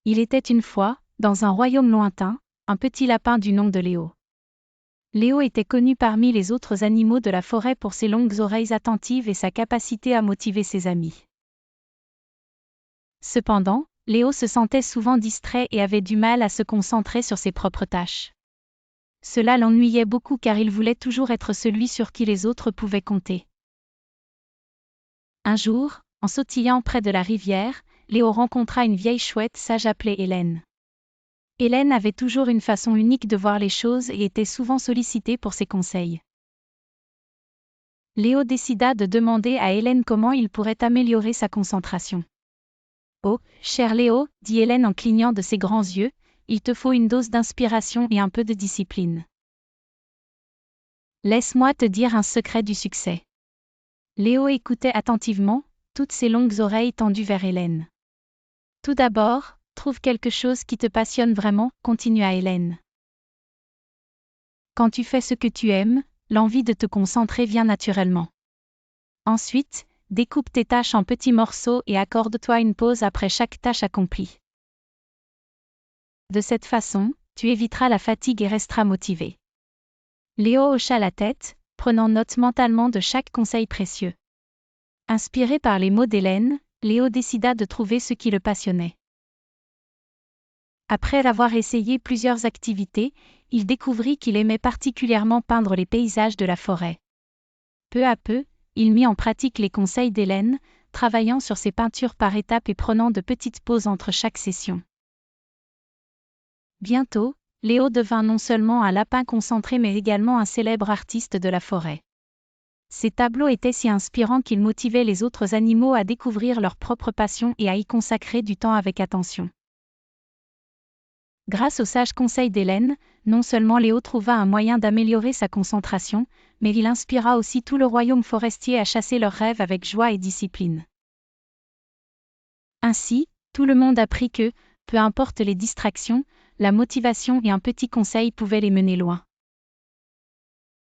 Il était une fois, dans un royaume lointain, un petit lapin du nom de Léo. Léo était connu parmi les autres animaux de la forêt pour ses longues oreilles attentives et sa capacité à motiver ses amis. Cependant, Léo se sentait souvent distrait et avait du mal à se concentrer sur ses propres tâches. Cela l'ennuyait beaucoup car il voulait toujours être celui sur qui les autres pouvaient compter. Un jour, en sautillant près de la rivière, Léo rencontra une vieille chouette sage appelée Hélène. Hélène avait toujours une façon unique de voir les choses et était souvent sollicitée pour ses conseils. Léo décida de demander à Hélène comment il pourrait améliorer sa concentration. « Oh, cher Léo, dit Hélène en clignant de ses grands yeux, il te faut une dose d'inspiration et un peu de discipline. Laisse-moi te dire un secret du succès. » Léo écoutait attentivement, toutes ses longues oreilles tendues vers Hélène. « Tout d'abord, trouve quelque chose qui te passionne vraiment, continua Hélène. Quand tu fais ce que tu aimes, l'envie de te concentrer vient naturellement. Ensuite, découpe tes tâches en petits morceaux et accorde-toi une pause après chaque tâche accomplie. De cette façon, tu éviteras la fatigue et resteras motivé. Léo hocha la tête, prenant note mentalement de chaque conseil précieux. Inspiré par les mots d'Hélène, Léo décida de trouver ce qui le passionnait. Après avoir essayé plusieurs activités, il découvrit qu'il aimait particulièrement peindre les paysages de la forêt. Peu à peu, il mit en pratique les conseils d'Hélène, travaillant sur ses peintures par étapes et prenant de petites pauses entre chaque session. Bientôt, Léo devint non seulement un lapin concentré mais également un célèbre artiste de la forêt. Ses tableaux étaient si inspirants qu'ils motivaient les autres animaux à découvrir leur propre passion et à y consacrer du temps avec attention. Grâce aux sages conseils d'Hélène, non seulement Léo trouva un moyen d'améliorer sa concentration, mais il inspira aussi tout le royaume forestier à chasser leurs rêves avec joie et discipline. Ainsi, tout le monde apprit que, peu importe les distractions, la motivation et un petit conseil pouvaient les mener loin.